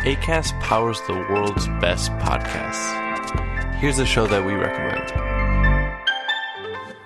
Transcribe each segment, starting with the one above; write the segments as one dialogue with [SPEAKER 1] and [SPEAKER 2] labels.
[SPEAKER 1] Acast powers the world's best podcasts. Here's a show that we recommend.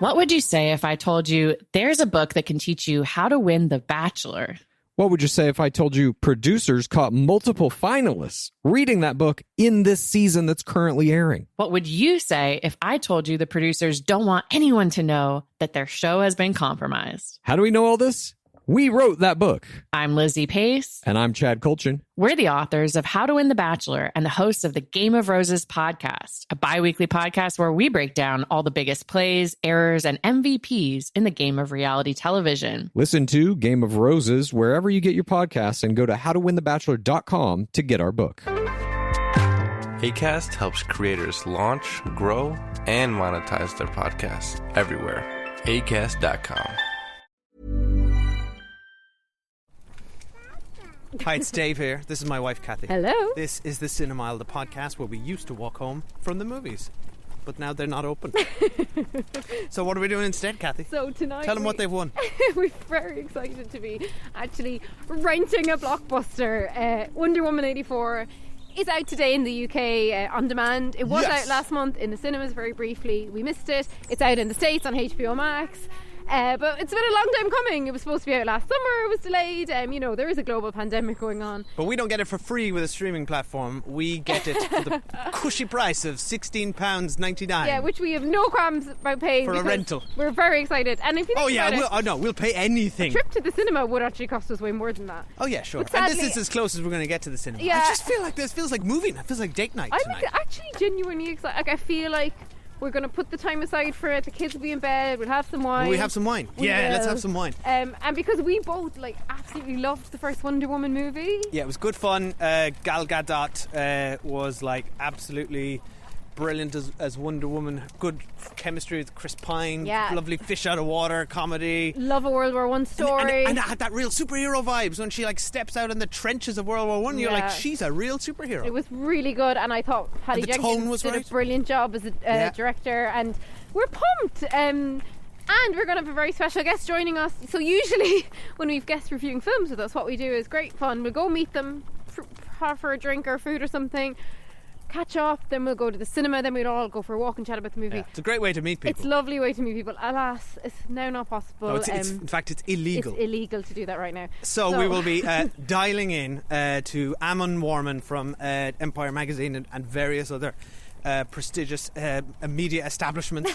[SPEAKER 2] What would you say if I told you there's a book that can teach you how to win The Bachelor?
[SPEAKER 3] What would you say if I told you producers caught multiple finalists reading that book in this season that's currently airing?
[SPEAKER 2] What would you say if I told you the producers don't want anyone to know that their show has been compromised?
[SPEAKER 3] How do we know all this? We wrote that book.
[SPEAKER 2] I'm Lizzie Pace.
[SPEAKER 3] And I'm Chad Kulchin.
[SPEAKER 2] We're the authors of How to Win the Bachelor and the hosts of the Game of Roses podcast, a bi-weekly podcast where we break down all the biggest plays, errors, and MVPs in the game of reality television.
[SPEAKER 3] Listen to Game of Roses wherever you get your podcasts and go to howtowinthebachelor.com to get our book.
[SPEAKER 1] Acast helps creators launch, grow, and monetize their podcasts everywhere. Acast.com.
[SPEAKER 4] Hi, it's Dave here. This is my wife, Kathy.
[SPEAKER 5] Hello.
[SPEAKER 4] This is the Cinemile, the podcast where we used to walk home from the movies, but now they're not open. So what are we doing instead, Kathy?
[SPEAKER 5] So tonight...
[SPEAKER 4] Tell them what they've won.
[SPEAKER 5] We're very excited to be actually renting a blockbuster. Wonder Woman 84 is out today in the UK on demand. It was out last month in the cinemas very briefly. We missed it. It's out in the States on HBO Max. But it's been a long time coming. It was supposed to be out last summer. It was delayed. There is a global pandemic going on.
[SPEAKER 4] But we don't get it for free with a streaming platform. We get it for the cushy price of £16.99.
[SPEAKER 5] Yeah, which we have no qualms about paying.
[SPEAKER 4] For a rental.
[SPEAKER 5] We're very excited. And if you think about it,
[SPEAKER 4] we'll pay anything.
[SPEAKER 5] A trip to the cinema would actually cost us way more than that.
[SPEAKER 4] Oh yeah, sure.
[SPEAKER 5] Sadly,
[SPEAKER 4] and this is as close as we're going to get to the cinema.
[SPEAKER 5] Yeah.
[SPEAKER 4] I just feel like this feels like moving. It feels like date night tonight.
[SPEAKER 5] I'm actually genuinely excited. Like, I feel like we're going to put the time aside for it. The kids will be in bed. We'll have some wine.
[SPEAKER 4] Will we have some wine? Let's have some wine.
[SPEAKER 5] And because we both absolutely loved the first Wonder Woman movie.
[SPEAKER 4] Yeah, it was good fun. Gal Gadot was absolutely brilliant as Wonder Woman. Good chemistry with Chris Pine.
[SPEAKER 5] Yeah.
[SPEAKER 4] Lovely fish out of water comedy.
[SPEAKER 5] Love a World War I story.
[SPEAKER 4] And it had that real superhero vibes when she steps out in the trenches of World War I. You're like, she's a real superhero.
[SPEAKER 5] It was really good, and I thought Patty Jenkins did a brilliant job as a director, and we're pumped. And we're going to have a very special guest joining us. So usually when we've guests reviewing films with us, what we do is great fun. We'll go meet them, for a drink or food or something, catch up, then we'll go to the cinema, then we'll all go for a walk and chat about the movie.
[SPEAKER 4] Yeah, it's a great way to meet people.
[SPEAKER 5] It's a lovely way to meet people. Alas, it's now not possible.
[SPEAKER 4] No, in fact, it's illegal.
[SPEAKER 5] It's illegal to do that right now.
[SPEAKER 4] So we will be dialing in to Amon Warmann from Empire Magazine and various other prestigious media establishments,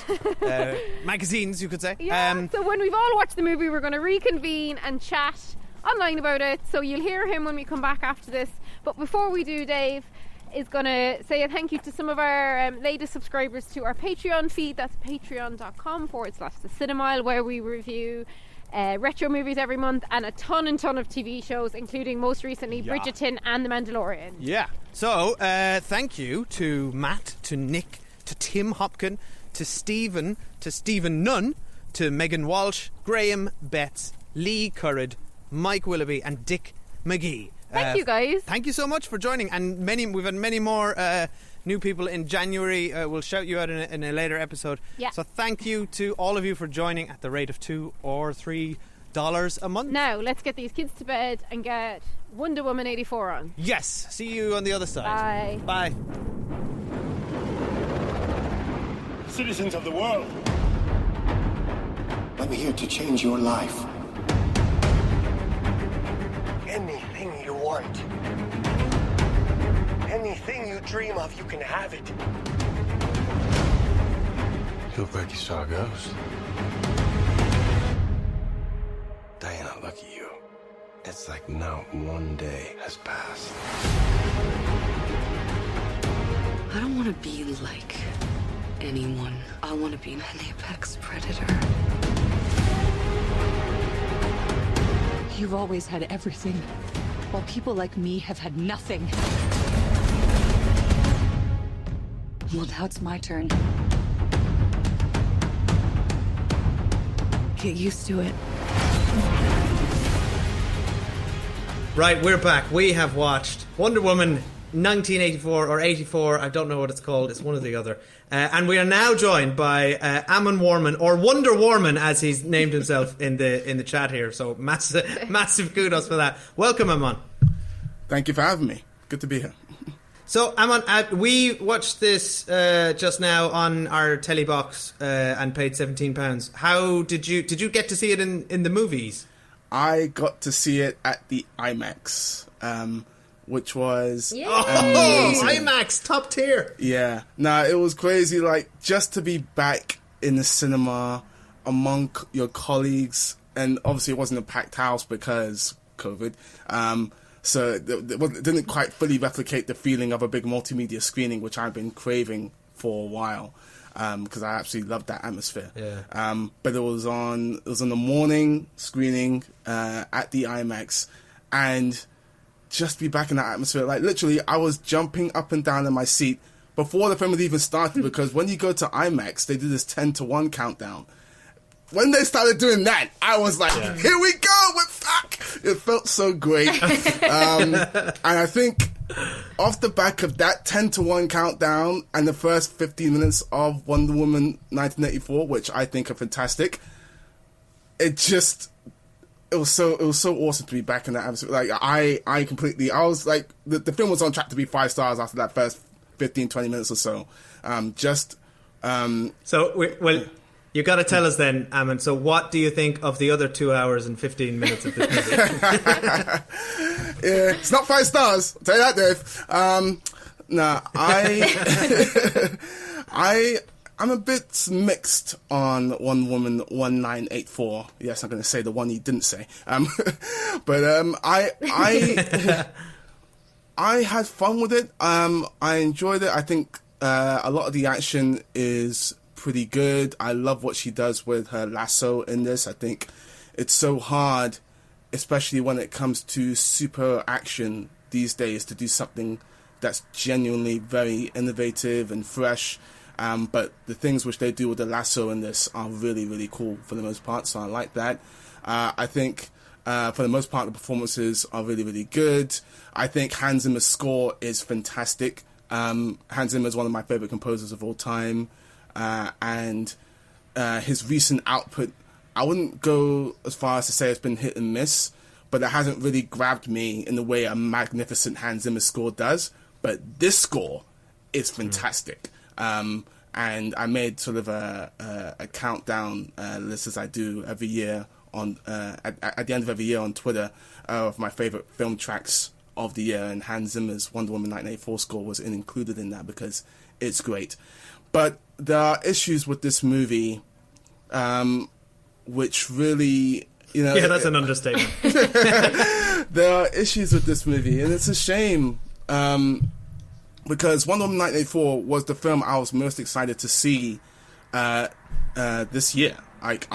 [SPEAKER 4] magazines, you could say.
[SPEAKER 5] Yeah, so when we've all watched the movie, we're going to reconvene and chat online about it. So you'll hear him when we come back after this. But before we do, Dave is going to say a thank you to some of our latest subscribers to our Patreon feed. That's patreon.com/the Cinemile, where we review retro movies every month and a ton of TV shows, including most recently Bridgerton and The Mandalorian.
[SPEAKER 4] Yeah. So thank you to Matt, to Nick, to Tim Hopkin, to Stephen Nunn, to Megan Walsh, Graham Betts, Lee Currid, Mike Willoughby and Dick McGee.
[SPEAKER 5] Thank you, guys.
[SPEAKER 4] Thank you so much for joining. And we've had many more new people in January. We'll shout you out in a later episode.
[SPEAKER 5] Yeah.
[SPEAKER 4] So thank you to all of you for joining at the rate of $2 or $3 a month.
[SPEAKER 5] Now, let's get these kids to bed and get Wonder Woman 84 on.
[SPEAKER 4] Yes. See you on the other side.
[SPEAKER 5] Bye.
[SPEAKER 4] Bye.
[SPEAKER 6] Citizens of the world, I'm here to change your life. Anything you want, anything you dream of, you can have it. You look like you saw a ghost. Diana, lucky you. It's like not one day has passed.
[SPEAKER 7] I don't want to be like anyone. I want to be an apex predator. You've always had everything, while people like me have had nothing. Well, now it's my turn. Get used to it.
[SPEAKER 4] Right, we're back. We have watched Wonder Woman 1984 or 84. I don't know what it's called. It's one or the other. And we are now joined by Amon Warmann, or Wonder Warman, as he's named himself in the chat here. So massive kudos for that. Welcome, Amon.
[SPEAKER 8] Thank you for having me. Good to be here.
[SPEAKER 4] So, Amon, we watched this just now on our telly box and paid £17. How did you get to see it in the movies?
[SPEAKER 8] I got to see it at the IMAX, which was amazing.
[SPEAKER 4] IMAX, top tier.
[SPEAKER 8] Yeah. No, it was crazy. Like, just to be back in the cinema among your colleagues, and obviously it wasn't a packed house because COVID. So it didn't quite fully replicate the feeling of a big multimedia screening, which I've been craving for a while, because I absolutely loved that atmosphere.
[SPEAKER 4] Yeah.
[SPEAKER 8] But it was on the morning screening at the IMAX, and just be back in that atmosphere. Like, literally, I was jumping up and down in my seat before the film had even started, because when you go to IMAX, they do this 10-1 countdown. When they started doing that, I was like, here we go, we're back! It felt so great. And I think off the back of that 10-1 countdown and the first 15 minutes of Wonder Woman 1984, which I think are fantastic, it was so awesome to be back in that atmosphere. Like, I was like, the film was on track to be 5 stars after that first 15-20 minutes or so.
[SPEAKER 4] You got to tell us then, Amon. So, what do you think of the other 2 hours and 15 minutes of this movie?
[SPEAKER 8] Yeah, it's not 5 stars. I'll tell you that, Dave. I'm a bit mixed on Wonder Woman 1984. Yes, I'm going to say the one you didn't say. But I had fun with it. I enjoyed it. I think a lot of the action is pretty good. I love what she does with her lasso in this. I think it's so hard, especially when it comes to super action these days, to do something that's genuinely very innovative and fresh. But the things which they do with the lasso in this are really, really cool for the most part, so I like that. I think for the most part the performances are really, really good. I think Hans Zimmer's score is fantastic. Hans Zimmer is one of my favorite composers of all time. And his recent output, I wouldn't go as far as to say it's been hit and miss, but it hasn't really grabbed me in the way a magnificent Hans Zimmer score does. But this score is fantastic. And I made sort of a countdown list, as I do every year on at the end of every year on Twitter, of my favorite film tracks of the year, and Hans Zimmer's Wonder Woman 1984 score was included in that because it's great. But there are issues with this movie, which really,
[SPEAKER 4] yeah, that's an understatement.
[SPEAKER 8] There are issues with this movie, and it's a shame, because Wonder Woman 1984 was the film I was most excited to see this year. Like,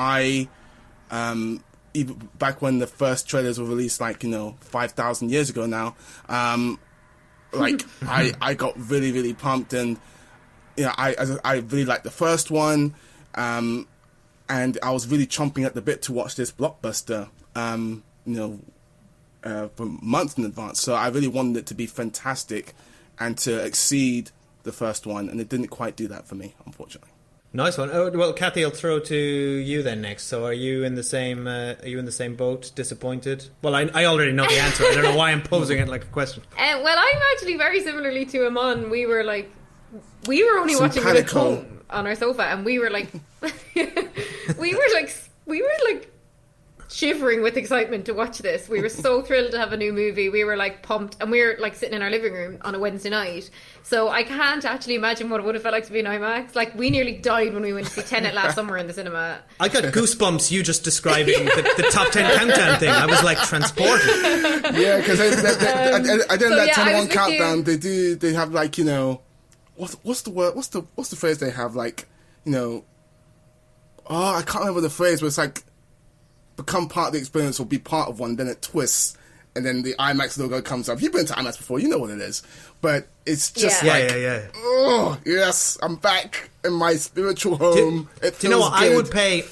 [SPEAKER 8] even back when the first trailers were released, 5,000 years ago now, I got really, really pumped, and I really liked the first one, and I was really chomping at the bit to watch this blockbuster, for months in advance. So I really wanted it to be fantastic and to exceed the first one, and it didn't quite do that for me, unfortunately.
[SPEAKER 4] Nice one. Oh, well, Kathy, I'll throw to you then next. So, are you in the same boat? Disappointed? Well, I already know the answer. I don't know why I'm posing it like a question.
[SPEAKER 5] Well, I'm actually very similarly to Amon. We were only watching it at home on our sofa, and we were like shivering with excitement to watch this. We were so thrilled to have a new movie. We were pumped, and we were sitting in our living room on a Wednesday night. So I can't actually imagine what it would have felt like to be in IMAX. We nearly died when we went to see Tenet last summer in the cinema.
[SPEAKER 4] I got goosebumps you just describing the top 10 countdown thing. I was transported.
[SPEAKER 8] Yeah, because at the end of that 10-1 countdown, they have what's the word? What's the phrase they have? I can't remember the phrase, but it's become part of the experience or be part of one, then it twists, and then the IMAX logo comes up. You've been to IMAX before, you know what it is. But it's just oh, yes, I'm back in my spiritual home. Do you know what?
[SPEAKER 4] Good.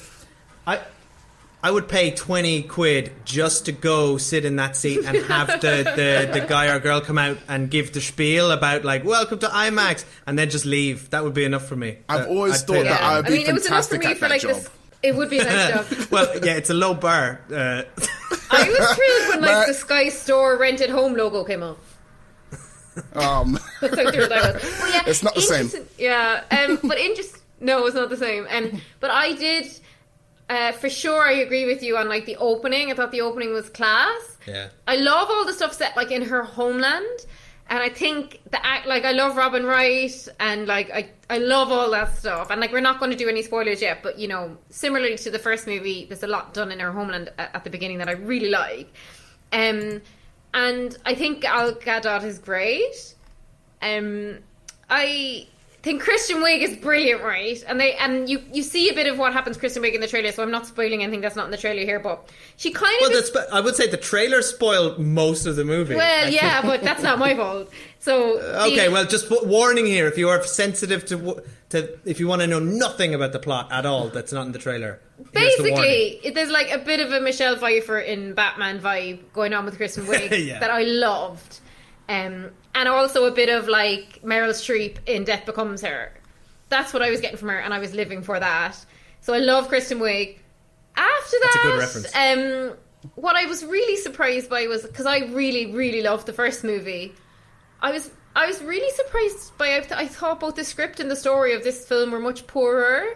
[SPEAKER 4] I would pay 20 quid just to go sit in that seat and have the guy or girl come out and give the spiel about welcome to IMAX, and then just leave. That would be enough for me.
[SPEAKER 8] I've always thought that I would be fantastic at that job.
[SPEAKER 5] It would be a nice job.
[SPEAKER 4] Well, yeah, it's a low bar.
[SPEAKER 5] I was thrilled when the Sky Store rented home logo came off. That's how thrilled I was. But yeah,
[SPEAKER 8] It's not the same.
[SPEAKER 5] Yeah, but no, it's not the same. But I did, for sure, I agree with you on like the opening. I thought the opening was class.
[SPEAKER 4] Yeah.
[SPEAKER 5] I love all the stuff set like in her homeland. And I think I love Robin Wright, and like I love all that stuff. And like we're not going to do any spoilers yet, but you know, similarly to the first movie, there's a lot done in her homeland at the beginning that I really like. And I think Gal Gadot is great. I think Kristen Wiig is brilliant, right? And you see a bit of what happens to Kristen Wiig in the trailer, so I'm not spoiling anything that's not in the trailer here, but she kind of...
[SPEAKER 4] I would say the trailer spoiled most of the movie.
[SPEAKER 5] Well, yeah, but that's not my fault. So
[SPEAKER 4] okay, well, just warning here, if you are sensitive to if you want to know nothing about the plot at all that's not in the trailer.
[SPEAKER 5] Basically, there's like a bit of a Michelle Pfeiffer in Batman vibe going on with Kristen Wiig
[SPEAKER 4] Yeah.
[SPEAKER 5] that I loved. And also a bit of like Meryl Streep in Death Becomes Her. That's what I was getting from her, and I was living for that. So I love Kristen Wiig. After that,
[SPEAKER 4] that's a good reference.
[SPEAKER 5] What I was really surprised by was, because I really, really loved the first movie, I was really surprised by, I thought both the script and the story of this film were much poorer.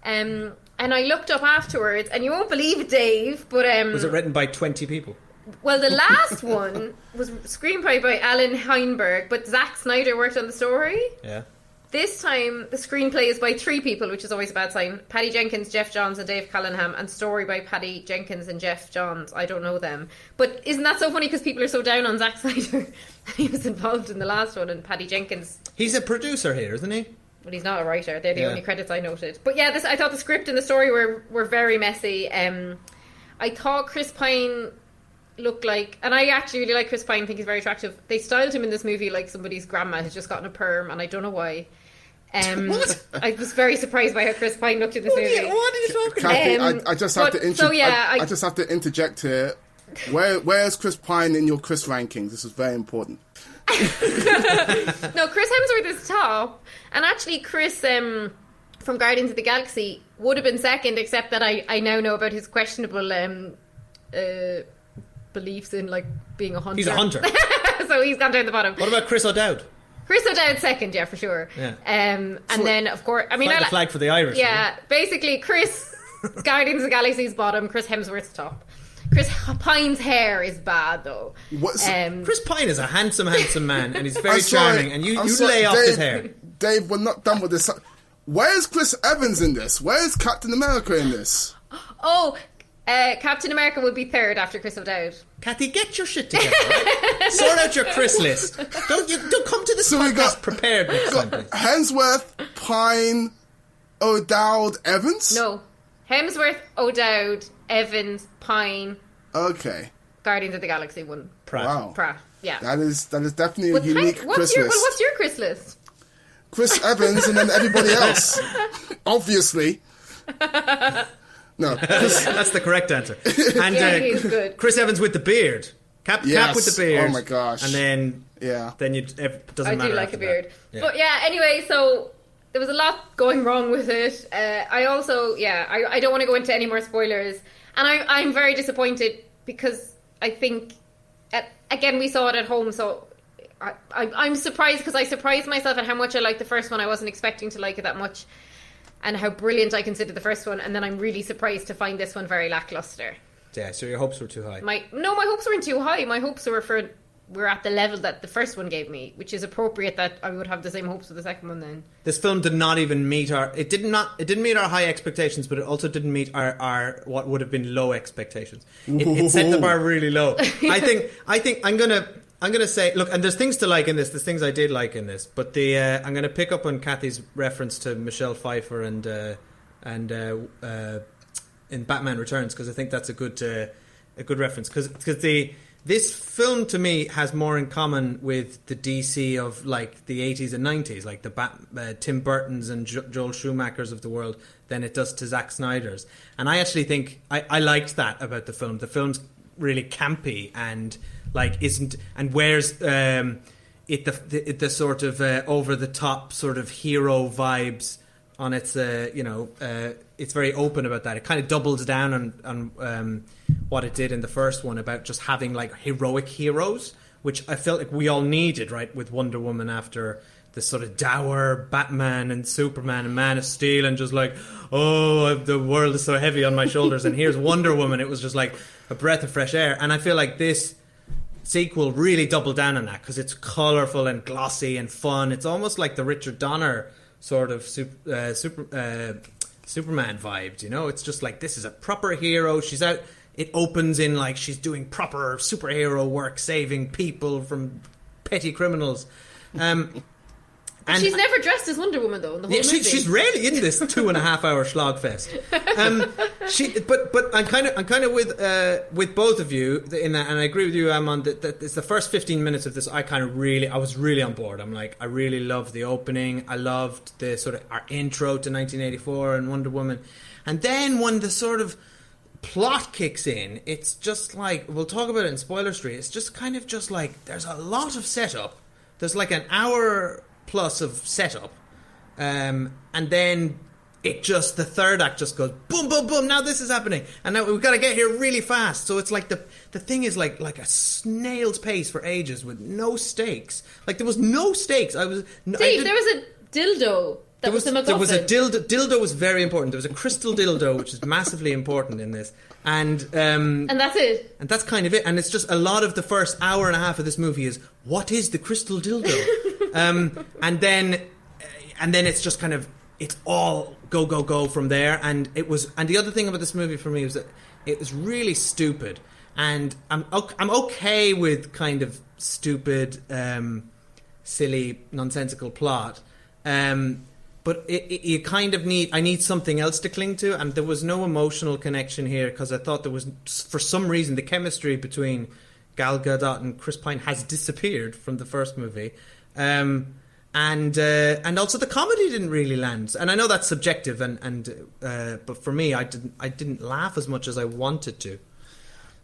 [SPEAKER 5] And I looked up afterwards, and you won't believe it, Dave, but...
[SPEAKER 4] was it written by 20 people?
[SPEAKER 5] Well, the last one was screenplay by Alan Heinberg, but Zack Snyder worked on the story.
[SPEAKER 4] Yeah.
[SPEAKER 5] This time, the screenplay is by 3 people, which is always a bad sign. Patty Jenkins, Jeff Johns, and Dave Callingham, and story by Patty Jenkins and Jeff Johns. I don't know them. But isn't that so funny, because people are so down on Zack Snyder? He was involved in the last one, and Patty Jenkins...
[SPEAKER 4] He's a producer here, isn't he?
[SPEAKER 5] But he's not a writer. They're the only credits I noted. But yeah, I thought the script and the story were very messy. I thought Chris Pine... look like, and I actually really like Chris Pine, I think he's very attractive. They styled him in this movie like somebody's grandma who's just gotten a perm, and I don't know why.
[SPEAKER 4] What?
[SPEAKER 5] I was very surprised by how Chris Pine looked in this movie.
[SPEAKER 4] What are you talking
[SPEAKER 8] Kathy,
[SPEAKER 5] about?
[SPEAKER 8] I just have to
[SPEAKER 5] I
[SPEAKER 8] just have to interject here. Where's Chris Pine in your Chris rankings? This is very important.
[SPEAKER 5] No, Chris Hemsworth is top, and actually Chris from Guardians of the Galaxy would have been second, except that I now know about his questionable beliefs in like being a hunter.
[SPEAKER 4] He's a hunter.
[SPEAKER 5] So he's gone down the bottom.
[SPEAKER 4] What about Chris O'Dowd?
[SPEAKER 5] Chris O'Dowd second, yeah, for sure.
[SPEAKER 4] Yeah.
[SPEAKER 5] And then, of course, I mean...
[SPEAKER 4] the flag for the Irish.
[SPEAKER 5] Yeah,
[SPEAKER 4] right?
[SPEAKER 5] basically, Chris, Guardians of the Galaxy's bottom, Chris Hemsworth's top. Chris Pine's hair is bad, though.
[SPEAKER 4] Chris Pine is a handsome man, and he's very
[SPEAKER 8] sorry,
[SPEAKER 4] charming, and you
[SPEAKER 8] sorry,
[SPEAKER 4] lay off
[SPEAKER 8] Dave,
[SPEAKER 4] his hair.
[SPEAKER 8] Dave, we're not done with this. Where's Chris Evans in this? Where's Captain America in this?
[SPEAKER 5] Oh... Captain America would be third after Chris O'Dowd.
[SPEAKER 4] Kathy, get your shit together. Right? Sort out your Chris list. Don't come to this podcast prepared next time.
[SPEAKER 8] Hemsworth, Pine, O'Dowd, Evans?
[SPEAKER 5] No. Hemsworth, O'Dowd, Evans, Pine.
[SPEAKER 8] Okay.
[SPEAKER 5] Guardians of the Galaxy one.
[SPEAKER 4] Pratt.
[SPEAKER 8] Wow.
[SPEAKER 5] Pratt. Yeah.
[SPEAKER 8] That is definitely a unique Chris list.
[SPEAKER 5] What's your Chris list?
[SPEAKER 8] Chris Evans and then everybody else. Obviously. No,
[SPEAKER 4] that's the correct answer. And
[SPEAKER 5] he's good.
[SPEAKER 4] Chris Evans with the beard, Cap with the beard.
[SPEAKER 8] Oh my gosh!
[SPEAKER 4] And then it doesn't matter.
[SPEAKER 5] I do like a beard,
[SPEAKER 4] yeah.
[SPEAKER 5] But yeah. Anyway, so there was a lot going wrong with it. I also I don't want to go into any more spoilers, and I'm very disappointed because I think again we saw it at home, so I'm surprised because I surprised myself at how much I liked the first one. I wasn't expecting to like it that much. And how brilliant I considered the first one, and then I'm really surprised to find this one very lackluster.
[SPEAKER 4] Yeah, so your hopes were too high.
[SPEAKER 5] My hopes weren't too high. My hopes were at the level that the first one gave me, which is appropriate that I would have the same hopes for the second one then.
[SPEAKER 4] This film did not even meet it didn't meet our high expectations, but it also didn't meet our what would have been low expectations. It set the bar really low. I think I'm gonna say, look, and there's things to like in this. There's things I did like in this, but I'm gonna pick up on Kathy's reference to Michelle Pfeiffer and in Batman Returns, because I think that's a good reference, because this film to me has more in common with the DC of like the 80s and 90s, like the Tim Burton's and Joel Schumacher's of the world, than it does to Zack Snyder's. And I actually think I liked that about the film. The film's really campy and like wears the sort of over the top sort of hero vibes on its it's very open about that. It kind of doubles down on what it did in the first one about just having like heroic heroes, which I felt like we all needed, right, with Wonder Woman after the sort of dour Batman and Superman and Man of Steel, and just like, oh, the world is so heavy on my shoulders, and here's Wonder Woman. It was just like a breath of fresh air. And I feel like this sequel really doubled down on that, because it's colourful and glossy and fun. It's almost like the Richard Donner sort of Superman vibe, you know? It's just like, this is a proper hero. She's out. It opens in like she's doing proper superhero work, saving people from petty criminals.
[SPEAKER 5] And she's never dressed as Wonder Woman, though, in the whole movie.
[SPEAKER 4] She's rarely in this 2.5-hour slogfest. But I'm kind of with both of you in that, and I agree with you, Amon, that it's the first 15 minutes of this. I was really on board. I'm like, I really loved the opening. I loved the sort of our intro to 1984 and Wonder Woman, and then when the sort of plot kicks in, it's just like, we'll talk about it in Spoiler Street. It's just kind of just like, there's a lot of setup. There's like an hour plus of setup, and then the third act just goes boom, boom, boom. Now this is happening, and now we've got to get here really fast. So it's like the thing is like a snail's pace for ages with no stakes. Like there was no stakes.
[SPEAKER 5] There was a dildo. There was a
[SPEAKER 4] dildo was very important. There was a crystal dildo, which is massively important in this, and
[SPEAKER 5] that's it.
[SPEAKER 4] And that's kind of it. And it's just a lot of the first hour and a half of this movie is, what is the crystal dildo? And then it's just kind of, it's all go from there. And the other thing about this movie for me was that it was really stupid. And I'm okay with kind of stupid, silly, nonsensical plot. But you kind of I need something else to cling to, and there was no emotional connection here, because I thought there was, for some reason, the chemistry between Gal Gadot and Chris Pine has disappeared from the first movie, and also the comedy didn't really land. And I know that's subjective, but for me, I didn't laugh as much as I wanted to.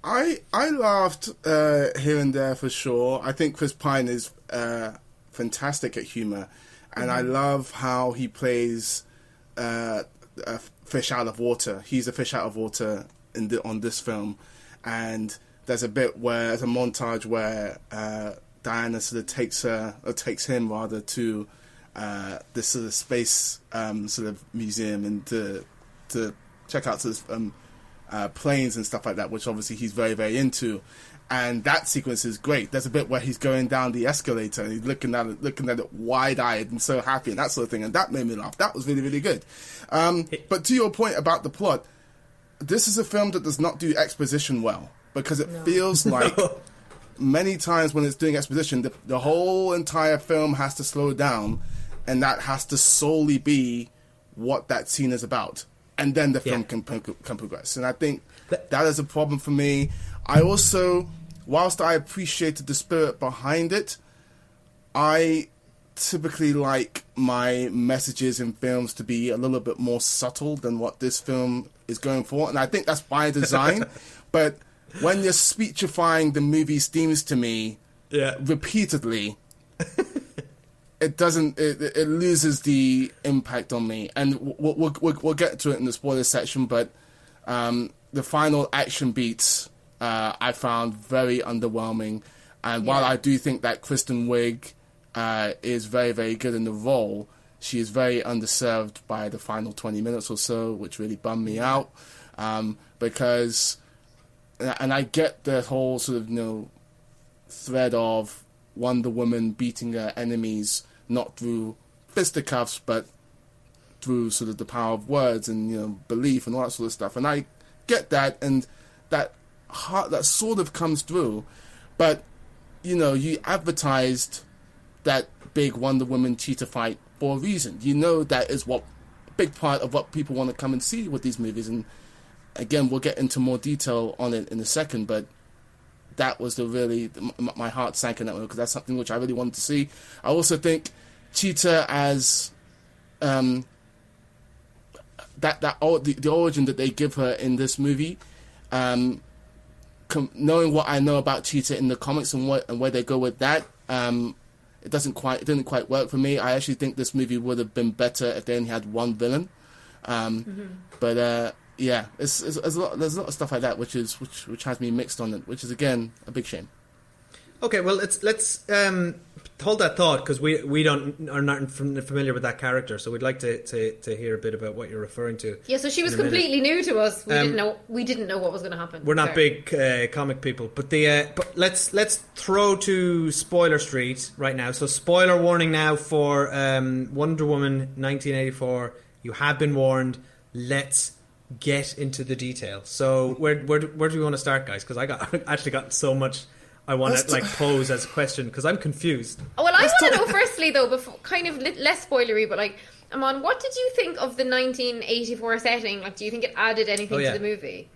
[SPEAKER 8] I laughed here and there for sure. I think Chris Pine is fantastic at humor. And I love how he plays a fish out of water. He's a fish out of water on this film. And there's a montage where Diana sort of takes him rather to this sort of space sort of museum, and to check out sort of planes and stuff like that, which obviously he's very, very into. And that sequence is great. There's a bit where he's going down the escalator and he's looking at it wide-eyed and so happy and that sort of thing. And that made me laugh. That was really, really good. But to your point about the plot, this is a film that does not do exposition well, because it feels like many times when it's doing exposition, the whole entire film has to slow down, and that has to solely be what that scene is about. And then the film can progress. And I think that is a problem for me. I also, whilst I appreciated the spirit behind it, I typically like my messages in films to be a little bit more subtle than what this film is going for. And I think that's by design. But when you're speechifying the movie's themes to me repeatedly, it loses the impact on me. And we'll get to it in the spoiler section, but the final action beats I found very underwhelming. And while I do think that Kristen Wiig is very, very good in the role, she is very underserved by the final 20 minutes or so, which really bummed me out. Because, and I get the whole sort of, thread of Wonder Woman beating her enemies, not through fisticuffs, but through sort of the power of words and, belief and all that sort of stuff. And I get that, and that sort of comes through, but you advertised that big Wonder Woman cheetah fight for a reason. That is a big part of what people want to come and see with these movies. And again, we'll get into more detail on it in a second, but that was my heart sank in that one, because that's something which I really wanted to see. I also think Cheetah as the origin that they give her in this movie, knowing what I know about Cheetah in the comics and where they go with that, it didn't quite work for me. I actually think this movie would have been better if they only had one villain. But there's a lot of stuff like that which has me mixed on it, which is again a big shame.
[SPEAKER 4] Okay, well, let's hold that thought, because we are not familiar with that character, so we'd like to hear a bit about what you're referring to.
[SPEAKER 5] Yeah, so she was completely new to us. We didn't know what was going to happen.
[SPEAKER 4] We're not big comic people, but but let's throw to spoiler street right now. So spoiler warning now for Wonder Woman 1984. You have been warned. Let's get into the detail. So where do we want to start, guys? Because I actually got so much I want to pose as a question, because I'm confused.
[SPEAKER 5] Oh, well, I want to know firstly, though, before, kind of less spoilery, but like, Amon, what did you think of the 1984 setting? Like, do you think it added anything to the movie?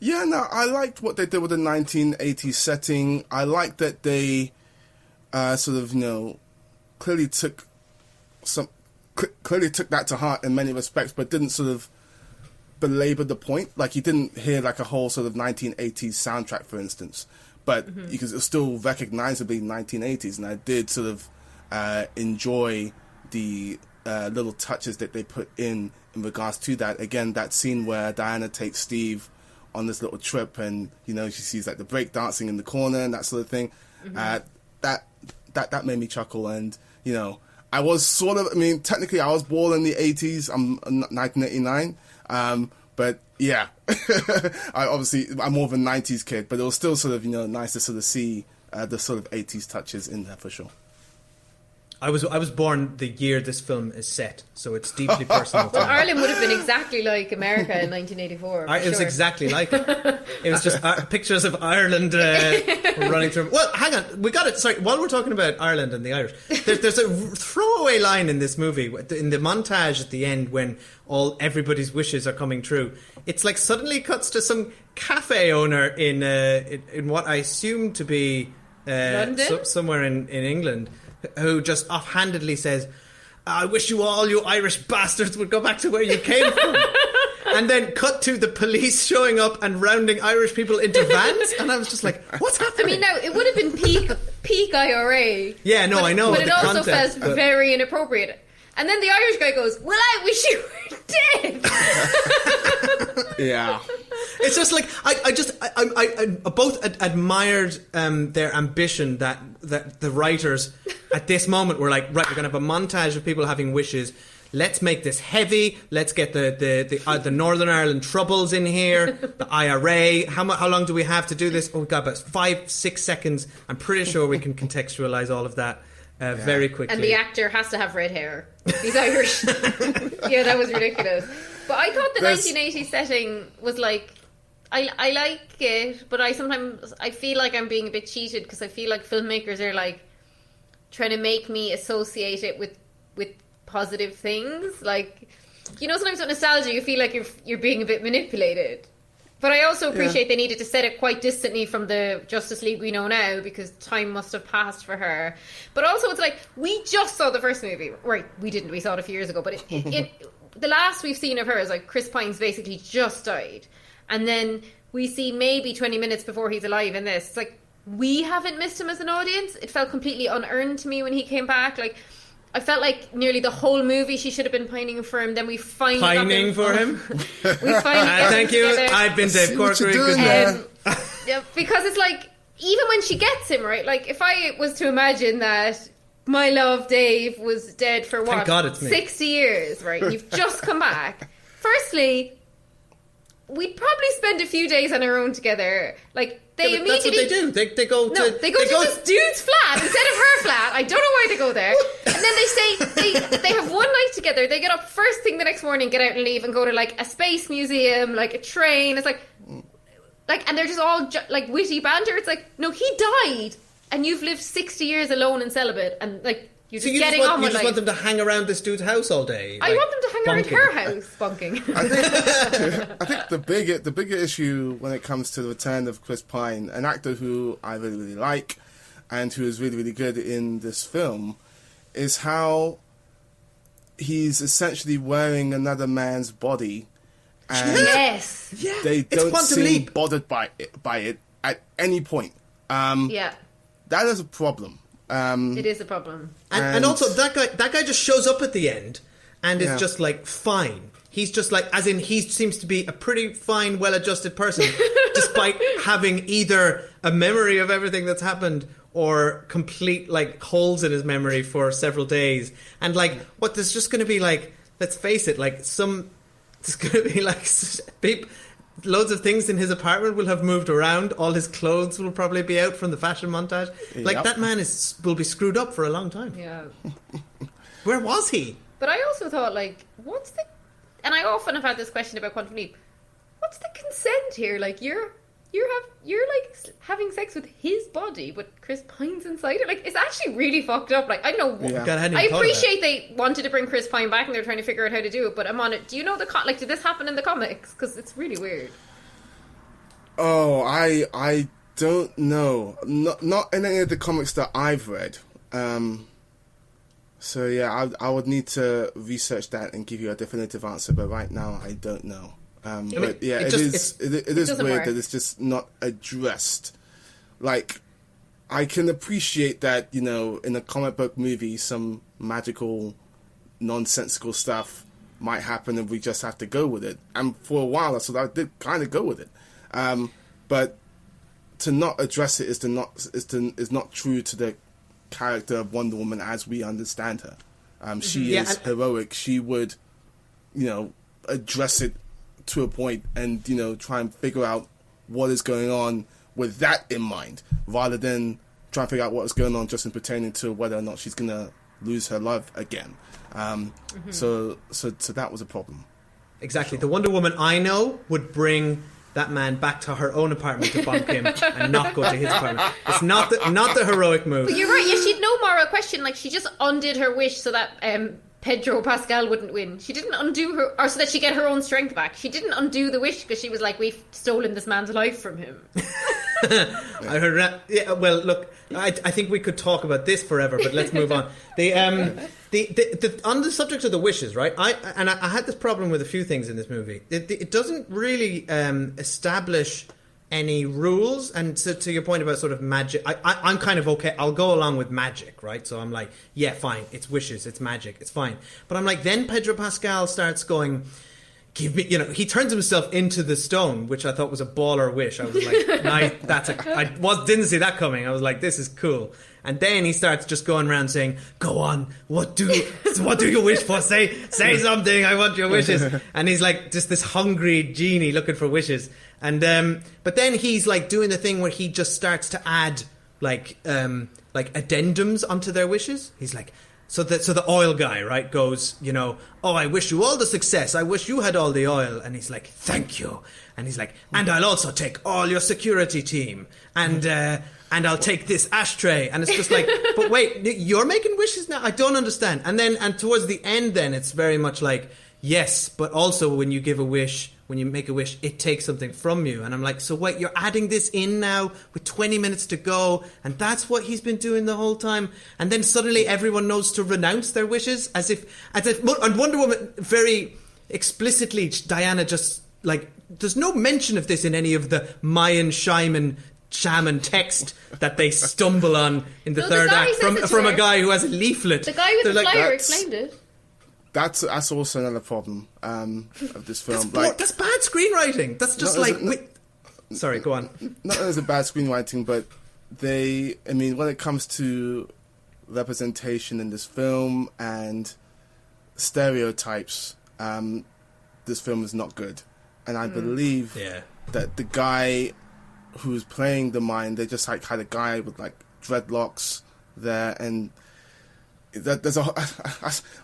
[SPEAKER 8] Yeah, no, I liked what they did with the 1980s setting. I liked that they sort of, clearly took that to heart in many respects, but didn't sort of belabor the point. Like, you didn't hear like a whole sort of 1980s soundtrack, for instance. But because it was still recognizably 1980s, and I did sort of enjoy the little touches that they put in regards to that. Again, that scene where Diana takes Steve on this little trip, and she sees like the break dancing in the corner and that sort of thing. That made me chuckle, and I was sort of. I mean, technically, I was born in the 80s. I'm 1989. But yeah, I'm more of a 90s kid, but it was still sort of, nice to sort of see the sort of 80s touches in there for sure.
[SPEAKER 4] I was born the year this film is set, so it's deeply personal.
[SPEAKER 5] Well, Ireland would have been exactly like America in 1984.
[SPEAKER 4] It was exactly like it. It was just pictures of Ireland running through. Well, hang on, we got it. Sorry, while we're talking about Ireland and the Irish, there's a throwaway line in this movie in the montage at the end when everybody's wishes are coming true. It's like suddenly cuts to some cafe owner in what I assume to be
[SPEAKER 5] London?
[SPEAKER 4] Somewhere in England, who just offhandedly says, "I wish you Irish bastards would go back to where you came from." And then cut to the police showing up and rounding Irish people into vans, and I was just like, what's happening?
[SPEAKER 5] I mean, now, it would have been peak IRA.
[SPEAKER 4] Yeah, no, I know.
[SPEAKER 5] But it also felt very inappropriate. And then the Irish guy goes, "Well, I wish you were dead."
[SPEAKER 8] Yeah.
[SPEAKER 4] It's just like I both admired their ambition that the writers at this moment were like, right, we're going to have a montage of people having wishes. Let's make this heavy. Let's get the Northern Ireland Troubles in here, the IRA. How long do we have to do this? Oh, we've got about 5-6 seconds. I'm pretty sure we can contextualize all of that very quickly.
[SPEAKER 5] And the actor has to have red hair. He's Irish. Yeah, that was ridiculous. But I thought the 1980s setting was like, I like it, but I feel like I'm being a bit cheated, because I feel like filmmakers are like trying to make me associate it with positive things. Like, sometimes with nostalgia you feel like you're being a bit manipulated. But I also appreciate they needed to set it quite distantly from the Justice League we know now, because time must have passed for her. But also it's like, we just saw the first movie. Right, we didn't. We saw it a few years ago. But the last we've seen of her is like Chris Pine's basically just died. And then we see maybe 20 minutes before he's alive in this. It's like, we haven't missed him as an audience. It felt completely unearned to me when he came back. Like, I felt like nearly the whole movie she should have been pining for him. Then we finally
[SPEAKER 4] pining for him.
[SPEAKER 5] We finally
[SPEAKER 4] thank you.
[SPEAKER 5] Together.
[SPEAKER 4] I've been Dave Corkery.
[SPEAKER 5] Yeah, because it's like, even when she gets him, right? Like, if I was to imagine that my love Dave was dead for what?
[SPEAKER 4] Thank God it's me.
[SPEAKER 5] 60 years, right? You've just come back. Firstly, we'd probably spend a few days on our own together. Like, they immediately...
[SPEAKER 4] That's what they do. They go to
[SPEAKER 5] this dude's flat instead of her flat. I don't know why they go there. And then they say they have one night together. They get up first thing the next morning, get out and leave, and go to like a space museum, like a train. It's like, and they're just all like witty banter. It's like, no, he died, and you've lived 60 years alone and celibate, and like, you're just getting on with life.
[SPEAKER 4] You just want them to hang around this dude's house all day?
[SPEAKER 5] I want them to hang around her house, bunking.
[SPEAKER 8] I think the bigger issue when it comes to the return of Chris Pine, an actor who I really, really like, and who is really, really good in this film, is how he's essentially wearing another man's body, and
[SPEAKER 5] yes,
[SPEAKER 8] they don't seem bothered by it at any point. That is a problem.
[SPEAKER 5] It is a problem.
[SPEAKER 4] And also that guy just shows up at the end and is just like, fine. he's just like, as in, he seems to be a pretty fine, well-adjusted person, despite having either a memory of everything that's happened or complete, like, holes in his memory for several days. And, like, what there's just going to be, like, let's face it, like, there's going to be, like, loads of things in his apartment will have moved around. All his clothes will probably be out from the fashion montage. Like, that man will be screwed up for a long time.
[SPEAKER 5] Yeah.
[SPEAKER 4] Where was he?
[SPEAKER 5] But I also thought, like, and I often have had this question about Quantum Leap. What's the consent here? Like, you're like having sex with his body, but Chris Pine's inside it. Like, it's actually really fucked up. Like, I don't know.
[SPEAKER 4] Yeah. God,
[SPEAKER 5] I appreciate they wanted to bring Chris Pine back and they're trying to figure out how to do it. But I'm on it. Do you know like, did this happen in the comics? Because it's really weird.
[SPEAKER 8] Oh, I don't know. Not in any of the comics that I've read. So yeah, I would need to research that and give you a definitive answer. But right now, I don't know. But yeah, it is weird that it's just not addressed. Like, I can appreciate that, you know, in a comic book movie, some magical, nonsensical stuff might happen and we just have to go with it. And for a while, that's what I did kind of go with it. But to not address it is not true to the character of Wonder Woman as we understand her. She is heroic. She would, you know, address it to a point and, you know, try and figure out what is going on with that in mind, rather than trying to figure out what is going on just in pertaining to whether or not she's going to lose her love again. So that was a problem.
[SPEAKER 4] Exactly. The Wonder Woman I know would bring that man back to her own apartment to bonk him and not go to his apartment. It's not the heroic move.
[SPEAKER 5] But you're right. Yeah, she'd no moral question. Like, she just undid her wish so that Pedro Pascal wouldn't win. She didn't undo her, or so that she get her own strength back. She didn't undo the wish because she was like, we've stolen this man's life from him.
[SPEAKER 4] I heard that. Yeah, well, look, I think we could talk about this forever, but let's move on. The on the subject of the wishes, right? I had this problem with a few things in this movie. It doesn't really establish any rules, and so to your point about sort of magic, I'm kind of okay. I'll go along with magic, right? So I'm like, yeah, fine. It's wishes, it's magic, it's fine. But I'm like, then Pedro Pascal starts going, give me, you know, he turns himself into the stone, which I thought was a baller wish. I was like, nice, didn't see that coming. I was like, this is cool. And then he starts just going around saying, go on, what do you wish for? Say something, I want your wishes. And he's like just this hungry genie looking for wishes. And but then he's like doing the thing where he just starts to add like addendums onto their wishes. He's like, so the oil guy, right, goes, you know, oh, I wish you all the success. I wish you had all the oil. And he's like, thank you. And he's like, and I'll also take all your security team. And I'll take this ashtray. And it's just like, but wait, you're making wishes now? I don't understand. And towards the end then, it's very much like, yes, but also when you give a wish, when you make a wish, it takes something from you. And I'm like, so wait, you're adding this in now with 20 minutes to go, and that's what he's been doing the whole time. And then suddenly everyone knows to renounce their wishes, as if and Wonder Woman very explicitly, Diana just like, there's no mention of this in any of the Mayan shaman text that they stumble on in the third act from a guy who has a leaflet.
[SPEAKER 5] The guy with the flyer explained it.
[SPEAKER 8] That's also another problem of this film.
[SPEAKER 4] That's bad screenwriting. That's just sorry, go on.
[SPEAKER 8] Not as a bad screenwriting, but when it comes to representation in this film and stereotypes, this film is not good. And I believe that the guy who's playing the mind, they just like had a guy with like dreadlocks there, and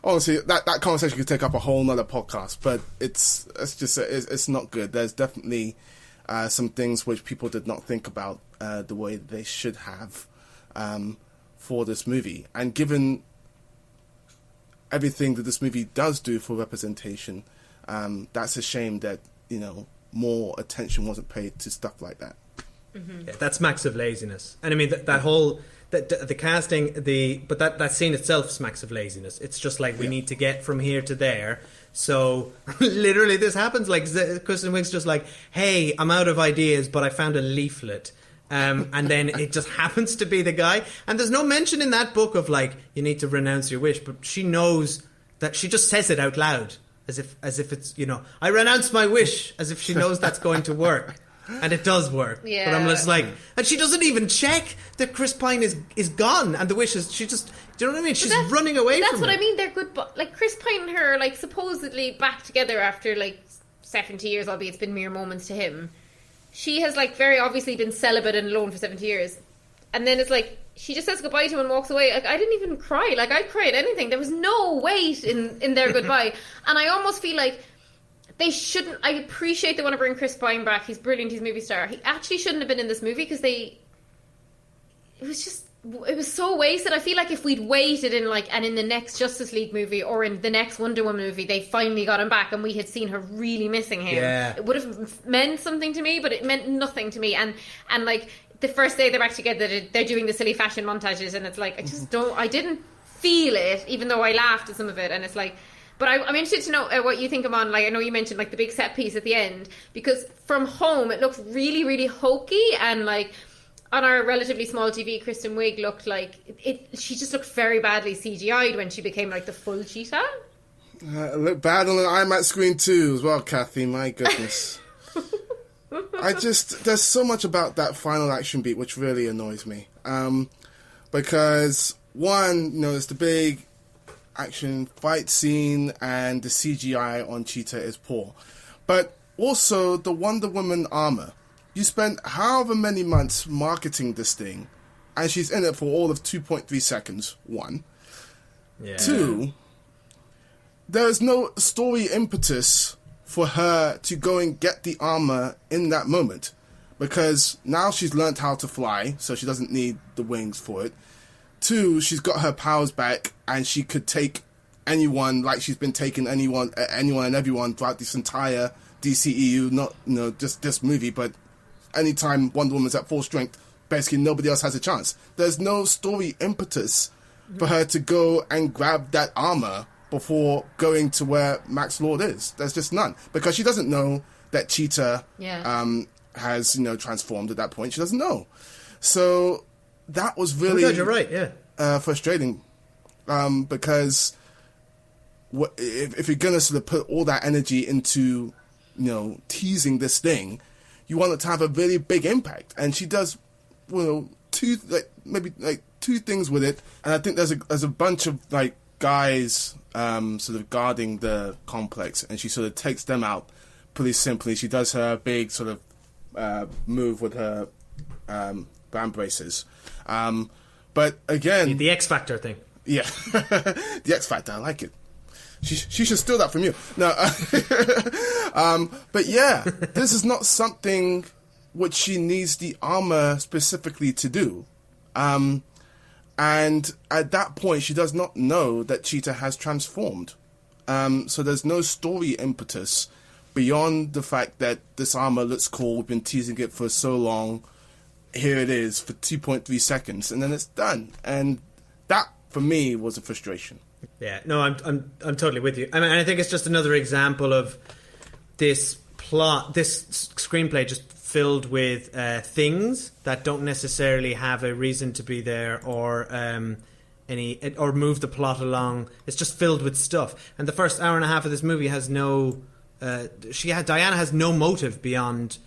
[SPEAKER 8] honestly, that conversation could take up a whole nother podcast, but it's not good. There's definitely some things which people did not think about the way they should have for this movie. And given everything that this movie does do for representation, that's a shame that, you know, more attention wasn't paid to stuff like that.
[SPEAKER 4] Mm-hmm. Yeah, that smacks of laziness. And I mean, that whole... The casting, but that scene itself smacks of laziness. It's just like, we need to get from here to there. So literally this happens. Like Kristen Wiig's just like, hey, I'm out of ideas, but I found a leaflet. And then it just happens to be the guy. And there's no mention in that book of like, you need to renounce your wish. But she knows that, she just says it out loud. as if it's, you know, I renounce my wish, as if she knows that's going to work. And it does work.
[SPEAKER 5] Yeah.
[SPEAKER 4] But I'm just like, and she doesn't even check that Chris Pine is gone, and the wish is, she just, do you know what I mean? She's running away from
[SPEAKER 5] That's what
[SPEAKER 4] him.
[SPEAKER 5] I mean. They're good, like Chris Pine and her, like supposedly back together after like 70 years, albeit it's been mere moments to him. She has like very obviously been celibate and alone for 70 years, and then it's like she just says goodbye to him and walks away. Like, I didn't even cry. Like, I'd cry at anything. There was no weight in their goodbye, and I almost feel like they shouldn't. I appreciate they want to bring Chris Pine back. He's brilliant. He's a movie star. He actually shouldn't have been in this movie because it was so wasted. I feel like if we'd waited and in the next Justice League movie or in the next Wonder Woman movie, they finally got him back and we had seen her really missing him.
[SPEAKER 4] Yeah.
[SPEAKER 5] It would have meant something to me, but it meant nothing to me. And like the first day they're back together, they're doing the silly fashion montages, and it's like I didn't feel it, even though I laughed at some of it, and it's like. But I'm interested to know what you think, Amon. Like, I know you mentioned like the big set piece at the end, because from home it looks really, really hokey, and like on our relatively small TV, Kristen Wiig looked like she just looked very badly CGI'd when she became like the full cheetah.
[SPEAKER 8] It looked bad on an IMAX screen too, as well, Kathy. My goodness. There's so much about that final action beat which really annoys me. Because one, you know, it's the big action fight scene and the CGI on Cheetah is poor. But also the Wonder Woman armor. You spent however many months marketing this thing, and she's in it for all of 2.3 seconds, one. Yeah. Two, there is no story impetus for her to go and get the armor in that moment. Because now she's learned how to fly, so she doesn't need the wings for it. Two, she's got her powers back, and she could take anyone like she's been taking anyone and everyone throughout this entire DCEU, not, you know, just this movie, but anytime Wonder Woman's at full strength, basically nobody else has a chance. There's no story impetus for her to go and grab that armor before going to where Max Lord is. There's just none. Because she doesn't know that Cheetah has, you know, transformed at that point. She doesn't know. So that was really
[SPEAKER 4] you're right, yeah.
[SPEAKER 8] Frustrating, because if you're gonna sort of put all that energy into, you know, teasing this thing, you want it to have a really big impact, and she does, well, maybe two things with it, and I think there's a bunch of like guys sort of guarding the complex, and she sort of takes them out pretty simply. She does her big sort of move with her band braces. But again,
[SPEAKER 4] the X Factor thing.
[SPEAKER 8] Yeah, the X Factor. I like it. She should steal that from you. No, but yeah, this is not something which she needs the armor specifically to do. And at that point, she does not know that Cheetah has transformed. So there's no story impetus beyond the fact that this armor looks cool. We've been teasing it for so long. Here it is for 2.3 seconds, and then it's done. And that, for me, was a frustration.
[SPEAKER 4] Yeah, no, I'm totally with you. I mean, I think it's just another example of this screenplay just filled with things that don't necessarily have a reason to be there, or or move the plot along. It's just filled with stuff. And the first hour and a half of this movie has no. Diana has no motive beyond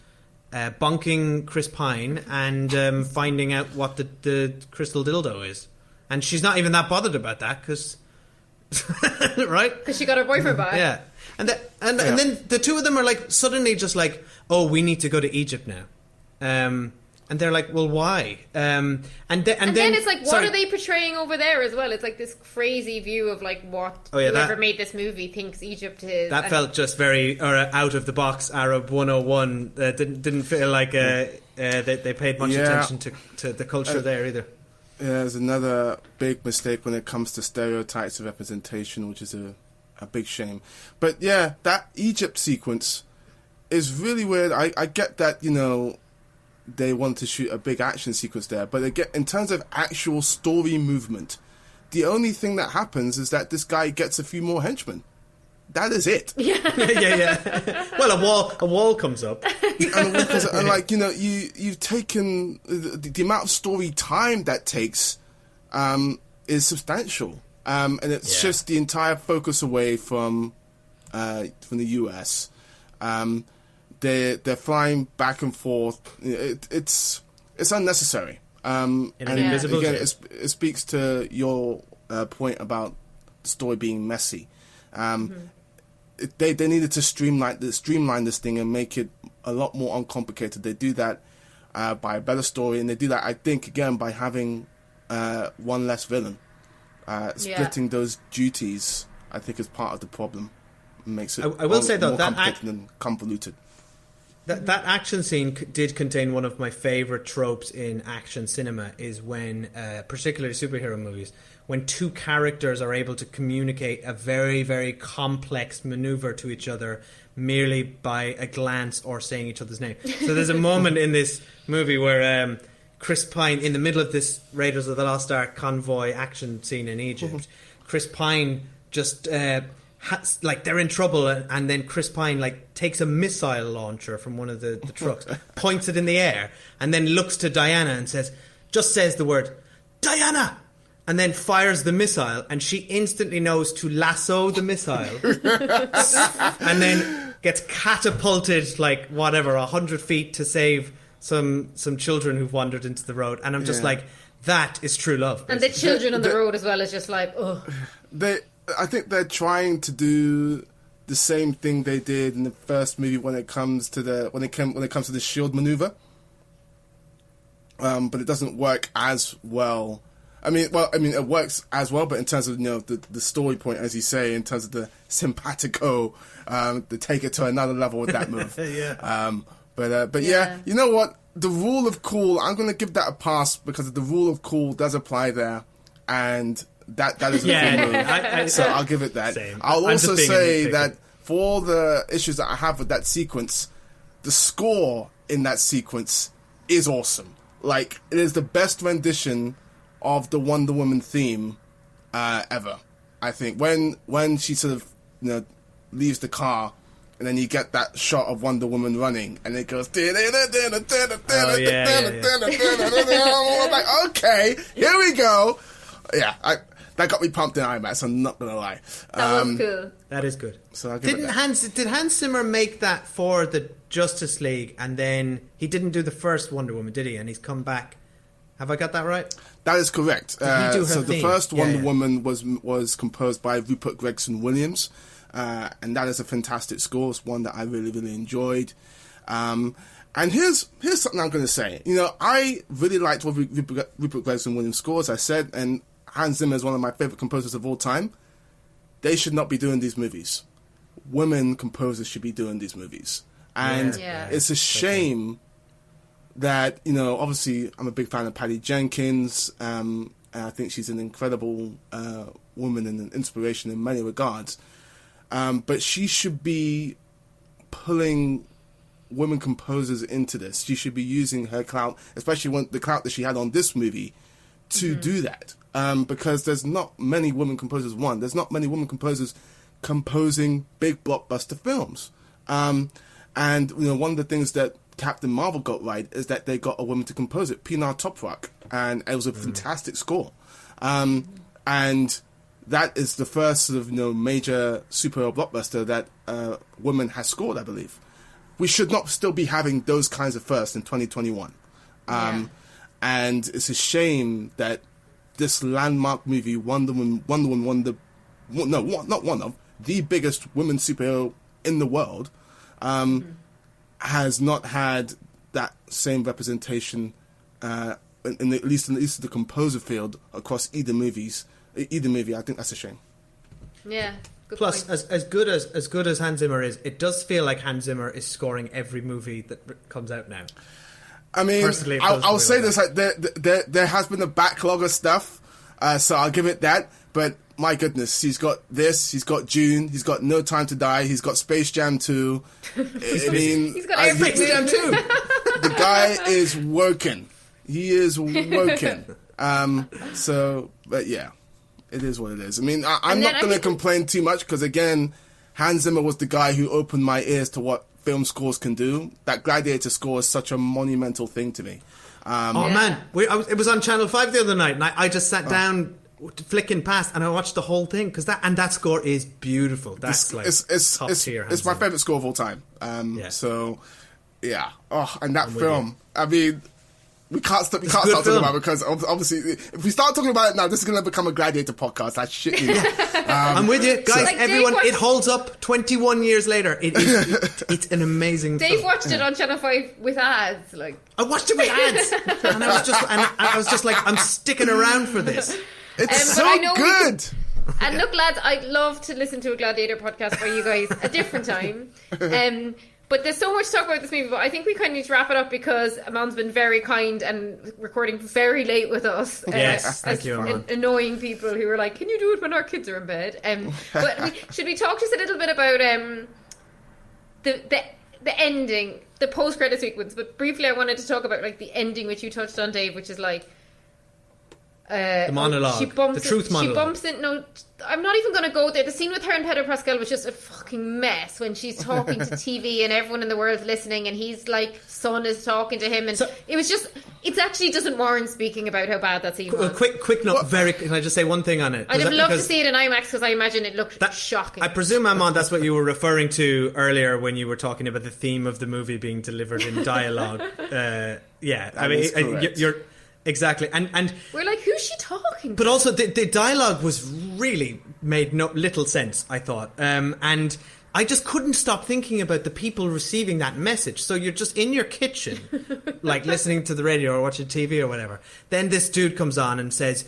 [SPEAKER 4] bonking Chris Pine and finding out what the crystal dildo is, and she's not even that bothered about that because. Right?
[SPEAKER 5] Because she got her boyfriend back.
[SPEAKER 4] Yeah. And then the two of them are like suddenly just like, oh, we need to go to Egypt now. And they're like, well, why? And then
[SPEAKER 5] it's like, what are they portraying over there as well? It's like this crazy view of like what whoever made this movie thinks Egypt is.
[SPEAKER 4] That felt just very out of the box Arab 101. Didn't feel like they paid much attention to the culture there either.
[SPEAKER 8] Yeah, there's another big mistake when it comes to stereotypes of representation, which is a big shame. But yeah, that Egypt sequence is really weird. I get that, you know, they want to shoot a big action sequence there, but again, in terms of actual story movement, the only thing that happens is that this guy gets a few more henchmen. That is it.
[SPEAKER 5] Yeah.
[SPEAKER 4] Well, a wall comes up.
[SPEAKER 8] and like, you know, you've taken the amount of story time that takes is substantial, and it shifts the entire focus away from from the US. They're flying back and forth. It's unnecessary. And
[SPEAKER 4] invisible
[SPEAKER 8] again,
[SPEAKER 4] jet.
[SPEAKER 8] it speaks to your point about the story being messy. They needed to streamline this thing and make it a lot more uncomplicated. They do that by a better story, and they do that, I think, again, by having one less villain. Splitting those duties, I think, is part of the problem. It makes it
[SPEAKER 4] I will say, though,
[SPEAKER 8] more
[SPEAKER 4] that
[SPEAKER 8] complicated and convoluted.
[SPEAKER 4] That action scene did contain one of my favourite tropes in action cinema, is when, particularly superhero movies, when two characters are able to communicate a very, very complex maneuver to each other merely by a glance or saying each other's name. So there's a moment in this movie where Chris Pine, in the middle of this Raiders of the Lost Ark convoy action scene in Egypt, Chris Pine just... they're in trouble, and then Chris Pine takes a missile launcher from one of the trucks, points it in the air, and then looks to Diana and says the word Diana, and then fires the missile, and she instantly knows to lasso the missile, and then gets catapulted 100 feet to save some children who've wandered into the road, and I'm just that is true love.
[SPEAKER 5] And the children on the road as well is just
[SPEAKER 8] I think they're trying to do the same thing they did in the first movie when it comes to the shield maneuver, but it doesn't work as well. I mean, it works as well, but in terms of the story point, as you say, in terms of the simpatico, to take it to another level with that move. But yeah, you know what? The rule of cool, I'm going to give that a pass because the rule of cool does apply there, and. That is a cool move. So I'll give it that.
[SPEAKER 4] Same.
[SPEAKER 8] I'll also say that for all the issues that I have with that sequence, the score in that sequence is awesome. It is the best rendition of the Wonder Woman theme ever. I think when she sort of leaves the car, and then you get that shot of Wonder Woman running, and it goes. I'm like, okay, here we go. Yeah, that got me pumped in IMAX. I'm not gonna lie.
[SPEAKER 5] That was cool.
[SPEAKER 4] That is good.
[SPEAKER 8] So I'll give it that.
[SPEAKER 4] Did Hans Zimmer make that for the Justice League, and then he didn't do the first Wonder Woman, did he? And he's come back. Have I got that right?
[SPEAKER 8] That is correct.
[SPEAKER 4] Did he do her
[SPEAKER 8] so the
[SPEAKER 4] theme?
[SPEAKER 8] first Wonder Woman was composed by Rupert Gregson Williams, and that is a fantastic score. It's one that I really, really enjoyed. And here's something I'm going to say. I really liked what Rupert Gregson Williams scores. I said, and Hans Zimmer is one of my favorite composers of all time. They should not be doing these movies. Women composers should be doing these movies. And it's a shame that, obviously I'm a big fan of Patty Jenkins. And I think she's an incredible woman and an inspiration in many regards. But she should be pulling women composers into this. She should be using her clout, especially the clout that she had on this movie, to do that. Because there's not many women composers. There's not many women composers composing big blockbuster films. And one of the things that Captain Marvel got right is that they got a woman to compose it, Pinar Toprak, and it was a fantastic score. And that is the first sort of major superhero blockbuster that women has scored, I believe. We should not still be having those kinds of firsts in 2021. And it's a shame that this landmark movie, the biggest women superhero in the world, has not had that same representation, at least in the composer field across either movie. I think that's a shame.
[SPEAKER 5] Yeah. Good
[SPEAKER 4] Plus,
[SPEAKER 5] point.
[SPEAKER 4] as good as Hans Zimmer is, it does feel like Hans Zimmer is scoring every movie that comes out now.
[SPEAKER 8] I mean,
[SPEAKER 4] Personally,
[SPEAKER 8] I'll say this: there has been a backlog of stuff, so I'll give it that. But my goodness, he's got this, he's got June, he's got No Time to Die, he's got Space Jam 2.
[SPEAKER 5] He's got everything.
[SPEAKER 4] Space Jam 2.
[SPEAKER 8] The guy is working. He is working. But yeah, it is what it is. I mean, I'm not going to complain too much because, again, Hans Zimmer was the guy who opened my ears to what film scores can do. That Gladiator score is such a monumental thing to me.
[SPEAKER 4] Man, it was on Channel 5 the other night, and I just sat down flicking past, and I watched the whole thing because that score is beautiful. That's top tier.
[SPEAKER 8] It's my favorite score of all time. So yeah. Oh, and that film. I mean, we can't start talking about it because obviously, if we start talking about it now, this is going to become a Gladiator podcast. I shit you.
[SPEAKER 4] I'm with you, guys.
[SPEAKER 5] Like
[SPEAKER 4] everyone, it holds up 21 years later. It's an amazing.
[SPEAKER 5] Dave watched it on Channel 5 with ads. Like
[SPEAKER 4] I watched it with ads, and I was just like, I'm sticking around for this.
[SPEAKER 8] It's so good.
[SPEAKER 5] And look, lads, I'd love to listen to a Gladiator podcast for you guys a different time. But there's so much to talk about this movie, but I think we kind of need to wrap it up because Amon's been very kind and recording very late with us.
[SPEAKER 4] Yes, thank you, Amon.
[SPEAKER 5] Annoying people who are like, can you do it when our kids are in bed? But should we talk just a little bit about the ending, the post-credit sequence? But briefly, I wanted to talk about like the ending, which you touched on, Dave, which is like...
[SPEAKER 4] the monologue, the truth monologue.
[SPEAKER 5] She bumps in. No, I'm not even going to go there. The scene with her and Pedro Pascal was just a fucking mess when she's talking to TV and everyone in the world's listening, and he's like, son is talking to him, and it was just. It actually doesn't warrant speaking about how bad that scene was.
[SPEAKER 4] Quick note. Can I just say one thing on it?
[SPEAKER 5] I'd have loved to see it in IMAX because I imagine it looked shocking.
[SPEAKER 4] I presume, Amon, that's what you were referring to earlier when you were talking about the theme of the movie being delivered in dialogue. Yeah, I mean, you're. Exactly, and
[SPEAKER 5] we're like, who's she talking to?
[SPEAKER 4] But also, the dialogue was really made little sense, I thought, and I just couldn't stop thinking about the people receiving that message. So you're just in your kitchen, like listening to the radio or watching TV or whatever. Then this dude comes on and says,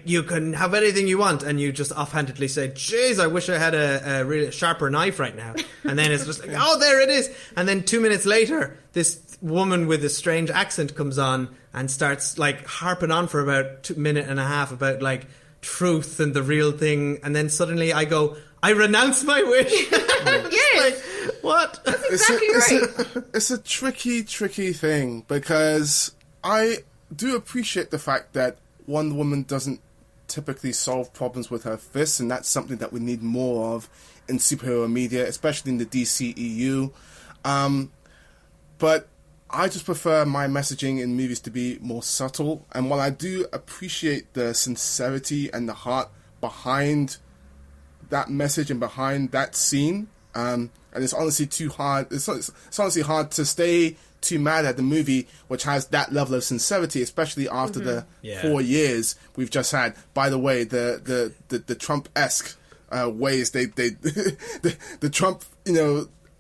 [SPEAKER 4] you can have anything you want, and you just offhandedly say, "Jeez, I wish I had a really sharper knife right now." And then it's just like, "Oh, there it is." And then 2 minutes later, this woman with a strange accent comes on and starts like harping on for about 1.5 minutes about like truth and the real thing. And then suddenly I go, "I renounce my wish."
[SPEAKER 5] Yes.
[SPEAKER 4] Like, what?
[SPEAKER 5] That's exactly right.
[SPEAKER 8] It's a tricky thing because I do appreciate the fact that Wonder Woman doesn't typically solve problems with her fists, and that's something that we need more of in superhero media, especially in the DCEU. But I just prefer my messaging in movies to be more subtle, and while I do appreciate the sincerity and the heart behind that message and behind that scene, and it's honestly too hard. It's honestly hard to stay too mad at the movie, which has that level of sincerity, especially after the 4 years we've just had. By the way, the Trump-esque ways they the Trump,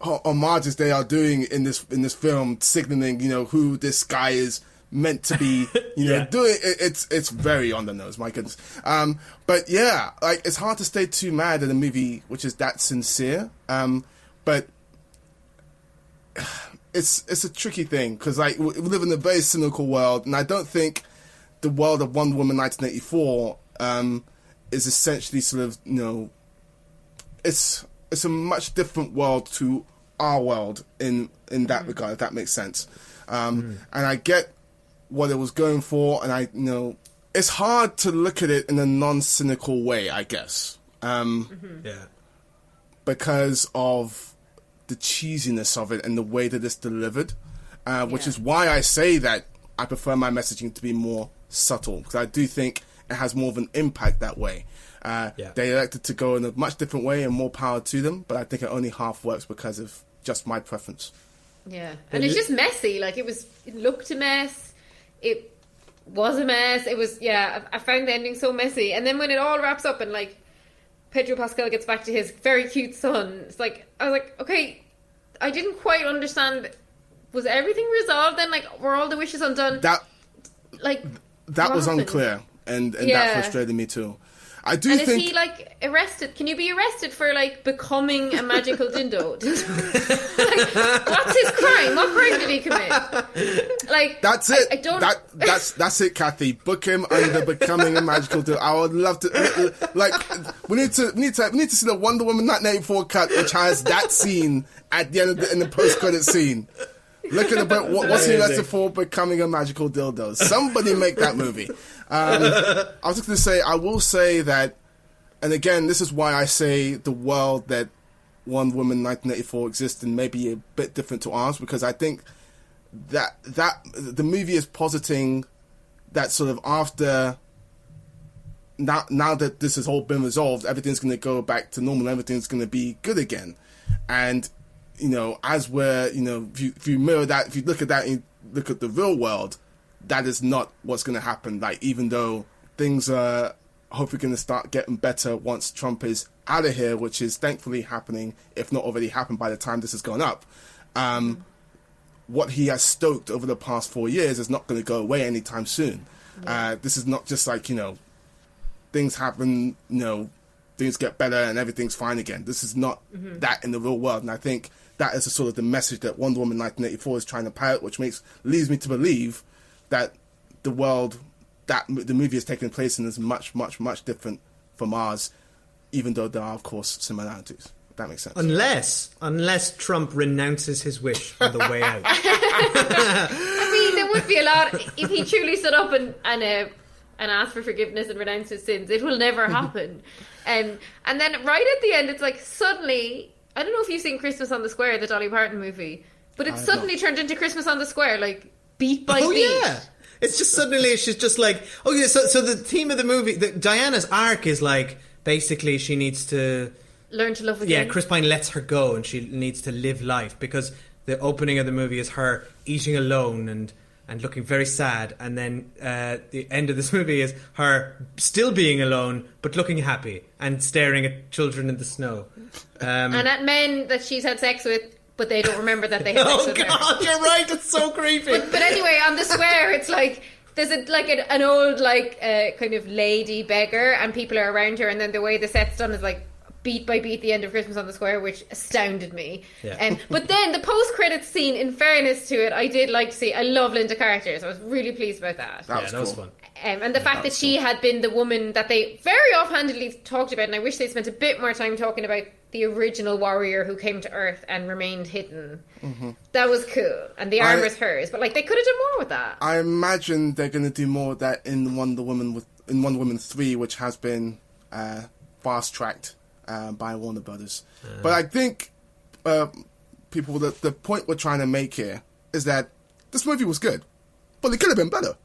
[SPEAKER 8] homages they are doing in this film, signaling, who this guy is meant to be, doing. It's very on the nose, my goodness. But yeah, like, it's hard to stay too mad at a movie which is that sincere. But it's a tricky thing because, like, we live in a very cynical world, and I don't think the world of Wonder Woman 1984 is essentially sort of, it's a much different world to our world in that regard, if that makes sense. And I get what it was going for, and it's hard to look at it in a non-cynical way, I guess. Because of the cheesiness of it and the way that it's delivered, which is why I say that I prefer my messaging to be more subtle, because I do think it has more of an impact that way. They elected to go in a much different way, and more power to them, but I think it only half works because of just my preference.
[SPEAKER 5] Yeah, and it's just messy. Like, it looked a mess. It was a mess. It was, I found the ending so messy. And then when it all wraps up and, like, Pedro Pascal gets back to his very cute son, it's like, I was like, okay, I didn't quite understand. Was everything resolved then? Like, were all the wishes undone?
[SPEAKER 8] That was unclear, and that frustrated me too. I do
[SPEAKER 5] and
[SPEAKER 8] think...
[SPEAKER 5] is he, like, arrested? Can you be arrested for, like, becoming a magical dildo? Like, what's his crime? What crime did he commit? Like,
[SPEAKER 8] that's it.
[SPEAKER 5] I don't...
[SPEAKER 8] That's it, Kathy. Book him under becoming a magical dildo. I would love to... Like, we need to see the Wonder Woman 1984 cut, which has that scene at the end of in the post-credit scene. Looking about what's he arrested for becoming a magical dildo. Somebody make that movie. I was just going to say, I will say that, and again, this is why I say the world that Wonder Woman 1984 exists in may be a bit different to ours, because I think that the movie is positing that sort of after now that this has all been resolved, everything's going to go back to normal. Everything's going to be good again. And, as we're, if you mirror that, if you look at that and look at the real world, that is not what's going to happen. Like, even though things are hopefully going to start getting better once Trump is out of here, which is thankfully happening, if not already happened by the time this has gone up. What he has stoked over the past 4 years is not going to go away anytime soon. Yeah. This is not just like, things happen, things get better and everything's fine again. This is not that in the real world. And I think that is sort of the message that Wonder Woman 1984 is trying to parrot, which leads me to believe that the world that the movie is taking place in is much, much, much different from ours, even though there are, of course, similarities. If that makes sense.
[SPEAKER 4] Unless Trump renounces his wish on the way out.
[SPEAKER 5] I mean, there would be a lot if he truly stood up and asked for forgiveness and renounced his sins. It will never happen. And then right at the end, it's like suddenly, I don't know if you've seen Christmas on the Square, the Dolly Parton movie, but it suddenly turned into Christmas on the Square, like beat by beat.
[SPEAKER 4] Oh yeah. It's just suddenly she's just like, oh yeah. So the theme of the movie, Diana's arc is like basically she needs to
[SPEAKER 5] learn to love again.
[SPEAKER 4] Yeah, Chris Pine lets her go and she needs to live life, because the opening of the movie is her eating alone and looking very sad, and then the end of this movie is her still being alone but looking happy and staring at children in the snow.
[SPEAKER 5] And at men that she's had sex with, but they don't remember that they had sex with her.
[SPEAKER 4] Oh God, you're right, it's so creepy.
[SPEAKER 5] But anyway, on the Square, it's like there's an old kind of lady beggar and people are around her, and then the way the set's done is like beat by beat the end of Christmas on the Square, which astounded me. Yeah. But then the post-credits scene, in fairness to it, I did like to see. I love Linda Carter, so I was really pleased about that.
[SPEAKER 8] That was
[SPEAKER 4] fun.
[SPEAKER 5] And the fact that she had been the woman that they very offhandedly talked about, and I wish they spent a bit more time talking about the original warrior who came to Earth and remained hidden. Mm-hmm. That was cool. And the armor's hers. But they could have done more with that.
[SPEAKER 8] I imagine they're going to do more of that in Wonder Woman 3, which has been fast-tracked by Warner Brothers. But I think people, the point we're trying to make here is that this movie was good, but it could have been better.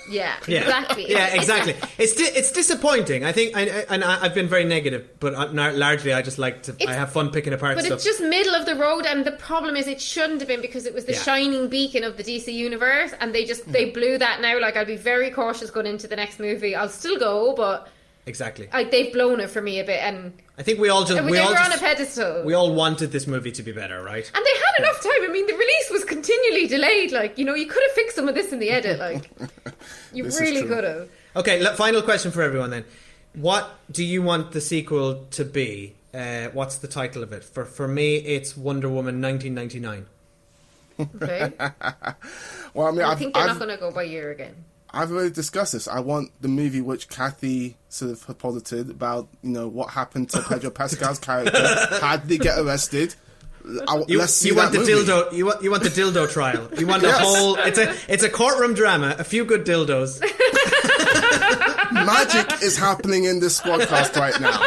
[SPEAKER 5] Yeah, exactly.
[SPEAKER 4] Yeah, exactly. It's disappointing. I think, and I've been very negative, but largely I just like to. I have fun picking apart
[SPEAKER 5] but
[SPEAKER 4] stuff.
[SPEAKER 5] It's just middle of the road, and the problem is it shouldn't have been, because it was the shining beacon of the DC universe, and they blew that now. I'll be very cautious going into the next movie. I'll still go, but
[SPEAKER 4] exactly,
[SPEAKER 5] they've blown it for me a bit, and
[SPEAKER 4] I think we all just
[SPEAKER 5] they were on a pedestal.
[SPEAKER 4] We all wanted this movie to be better, right?
[SPEAKER 5] And they had enough time. I mean, the release was continually delayed. You could have fixed some of this in the edit. You really could have. Okay,
[SPEAKER 4] final question for everyone then. What do you want the sequel to be? What's the title of it? For me, it's Wonder Woman 1999.
[SPEAKER 5] Okay.
[SPEAKER 8] Well, I mean,
[SPEAKER 5] I think they're not going to go by year again.
[SPEAKER 8] I've already discussed this. I want the movie which Kathy sort of posited about, what happened to Pedro Pascal's character. How did he get arrested? Let's see that movie.
[SPEAKER 4] Dildo. You want the dildo trial. You want the whole. It's a courtroom drama. A few good dildos.
[SPEAKER 8] Magic is happening in this podcast right now.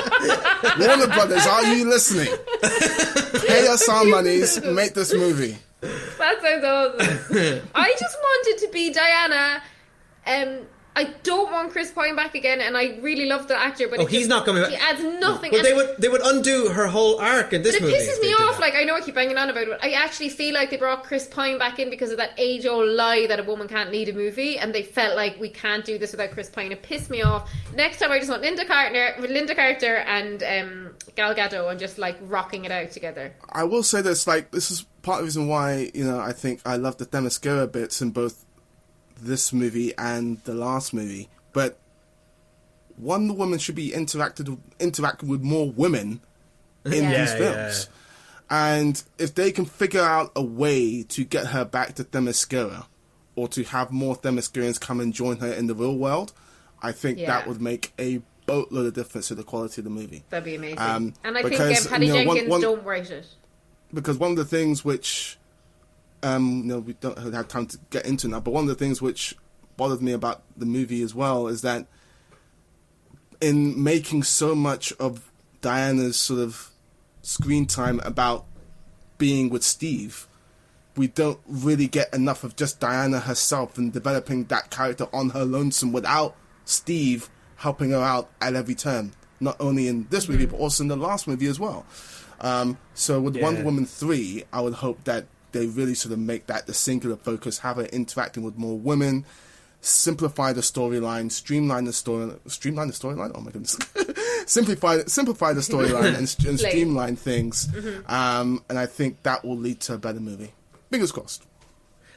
[SPEAKER 8] Warner Brothers, are you listening? Pay us our monies. Make this movie.
[SPEAKER 5] That sounds awesome. I just wanted to be Diana. I don't want Chris Pine back again, and I really love the actor, but
[SPEAKER 4] he's not coming back.
[SPEAKER 5] He adds nothing.
[SPEAKER 4] Well, they would undo her whole arc in this movie.
[SPEAKER 5] But it pisses me off. I know I keep banging on about it, but I actually feel like they brought Chris Pine back in because of that age-old lie that a woman can't lead a movie, and they felt like we can't do this without Chris Pine. It pissed me off. Next time, I just want Linda Carter and Gal Gadot, and just rocking it out together.
[SPEAKER 8] I will say this: this is part of the reason why I think I love the Themyscira bits in both this movie and the last movie, but Wonder Woman should be interacting with more women in these films. And if they can figure out a way to get her back to Themyscira, or to have more Themyscirians come and join her in the real world, I think that would make a boatload of difference to the quality of the movie.
[SPEAKER 5] That'd be amazing. And I think Patty Jenkins don't write it.
[SPEAKER 8] Because one of the things which we don't have time to get into now, but one of the things which bothered me about the movie as well is that in making so much of Diana's sort of screen time about being with Steve, we don't really get enough of just Diana herself and developing that character on her lonesome without Steve helping her out at every turn, not only in this movie, but also in the last movie as well. So with Wonder Woman 3, I would hope that they really sort of make that the singular focus, have her interacting with more women, simplify the storyline, streamline the storyline. Oh my goodness, simplify the storyline and streamline things. And I think that will lead to a better movie. Fingers crossed.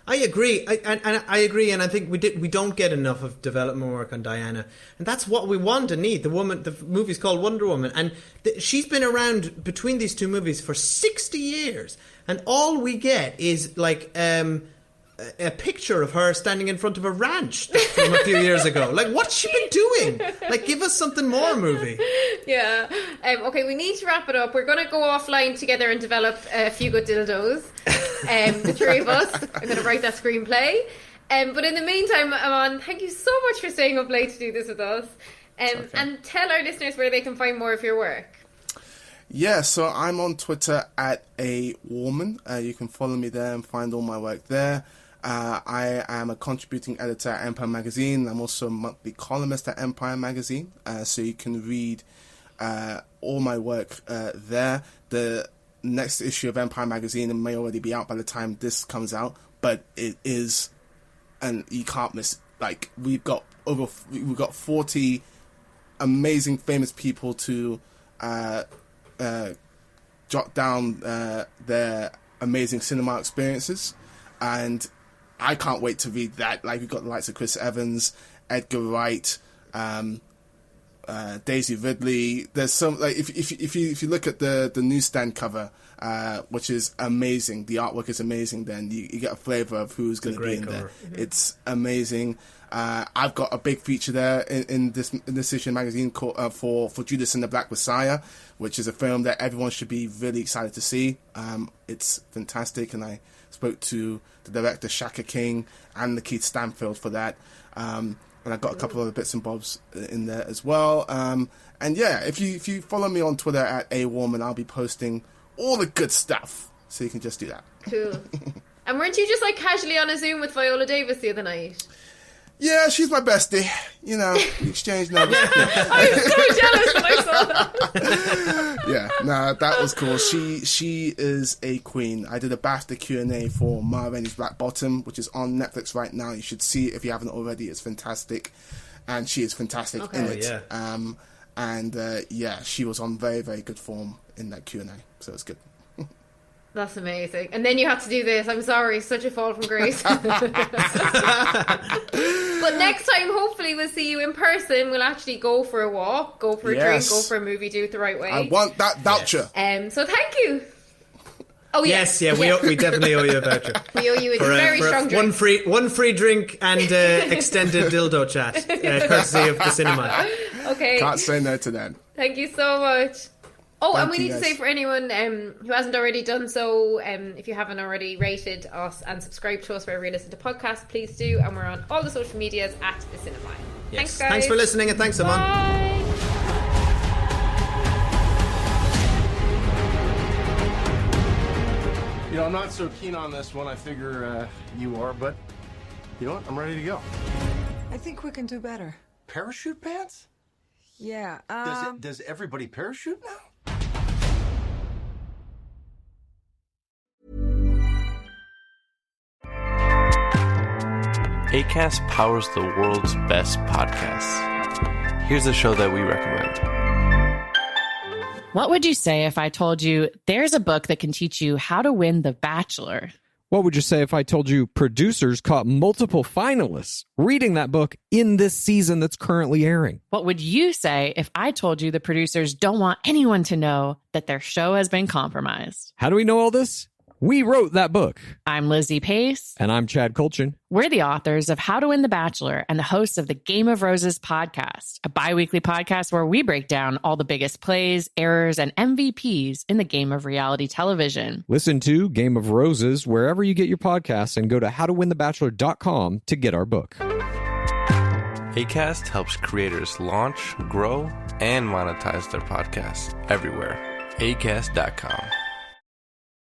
[SPEAKER 4] I agree, I agree, and I think we don't get enough of development work on Diana, and that's what we want and need. The movie's called Wonder Woman, and she's been around between these two movies for 60 years, and all we get is like a picture of her standing in front of a ranch from a few years ago. Like, what's she been doing? Like, give us something more, movie.
[SPEAKER 5] Yeah. Okay, we need to wrap it up. We're going to go offline together and develop a few good dildos. The three of us. I'm going to write that screenplay. But in the meantime, Amon, thank you so much for staying up late to do this with us. And tell our listeners where they can find more of your work.
[SPEAKER 8] Yeah, so I'm on Twitter at @Warmann. You can follow me there and find all my work there. I am a contributing editor at Empire Magazine. I'm also a monthly columnist at Empire Magazine, so you can read all my work there. The next issue of Empire Magazine may already be out by the time this comes out, but it is, and you can't miss. Like, we've got 40 amazing, famous people to jot down their amazing cinema experiences, and I can't wait to read that. Like, we've got the likes of Chris Evans, Edgar Wright, Daisy Ridley. There's some, like, if you look at the newsstand cover, which is amazing, the artwork is amazing. Then you get a flavour of who's going to be in there. It's amazing. I've got a big feature there in this issue of magazine called, for Judas and the Black Messiah, which is a film that everyone should be really excited to see. It's fantastic, and I spoke to the director Shaka King and Keith Stanfield for that. And I got a couple of other bits and bobs in there as well. And yeah, if you follow me on Twitter at @Warmann, I'll be posting all the good stuff. So you can just do that.
[SPEAKER 5] Cool. And weren't you just like casually on a Zoom with Viola Davis the other night?
[SPEAKER 8] Yeah, she's my bestie. You know, we exchanged numbers.
[SPEAKER 5] I was so jealous when I saw that.
[SPEAKER 8] Yeah, no, that was cool. She is a queen. I did a BAFTA Q&A for Ma Rainey's Black Bottom, which is on Netflix right now. You should see it if you haven't already. It's fantastic, and she is fantastic in it. Yeah. Yeah, she was on very, very good form in that Q&A, so it's good.
[SPEAKER 5] That's amazing. And then you have to do this. I'm sorry, such a fall from grace. But next time, hopefully, we'll see you in person. We'll actually go for a walk, go for a drink, go for a movie, do it the right way.
[SPEAKER 8] I want that voucher.
[SPEAKER 5] So thank you. Oh,
[SPEAKER 4] yes, we definitely owe you a voucher.
[SPEAKER 5] We owe you a very strong drink.
[SPEAKER 4] One free drink and extended dildo chat, courtesy of the cinema.
[SPEAKER 5] Okay.
[SPEAKER 8] Can't say no to that.
[SPEAKER 5] Thank you so much. Oh, and we need to say for anyone who hasn't already done so, if you haven't already rated us and subscribed to us wherever you listen to podcasts, please do. And we're on all the social medias at The Cinema. Yes. Thanks, guys.
[SPEAKER 4] Thanks for listening, and thanks, Amon.
[SPEAKER 5] Bye.
[SPEAKER 6] You know, I'm not so keen on this one. I figure you are, but you know what? I'm ready to go.
[SPEAKER 9] I think we can do better.
[SPEAKER 6] Parachute pants?
[SPEAKER 9] Yeah.
[SPEAKER 6] Does everybody parachute now?
[SPEAKER 1] Acast powers the world's best podcasts. Here's a show that we recommend.
[SPEAKER 2] What would you say if I told you there's a book that can teach you how to win The Bachelor?
[SPEAKER 3] What would you say if I told you producers caught multiple finalists reading that book in this season that's currently airing?
[SPEAKER 2] What would you say if I told you the producers don't want anyone to know that their show has been compromised?
[SPEAKER 3] How do we know all this? We wrote that book.
[SPEAKER 2] I'm Lizzie Pace.
[SPEAKER 3] And I'm Chad Kulchin.
[SPEAKER 2] We're the authors of How to Win the Bachelor and the hosts of the Game of Roses podcast, a bi-weekly podcast where we break down all the biggest plays, errors, and MVPs in the game of reality television.
[SPEAKER 3] Listen to Game of Roses wherever you get your podcasts and go to howtowinthebachelor.com to get our book.
[SPEAKER 1] Acast helps creators launch, grow, and monetize their podcasts everywhere. Acast.com.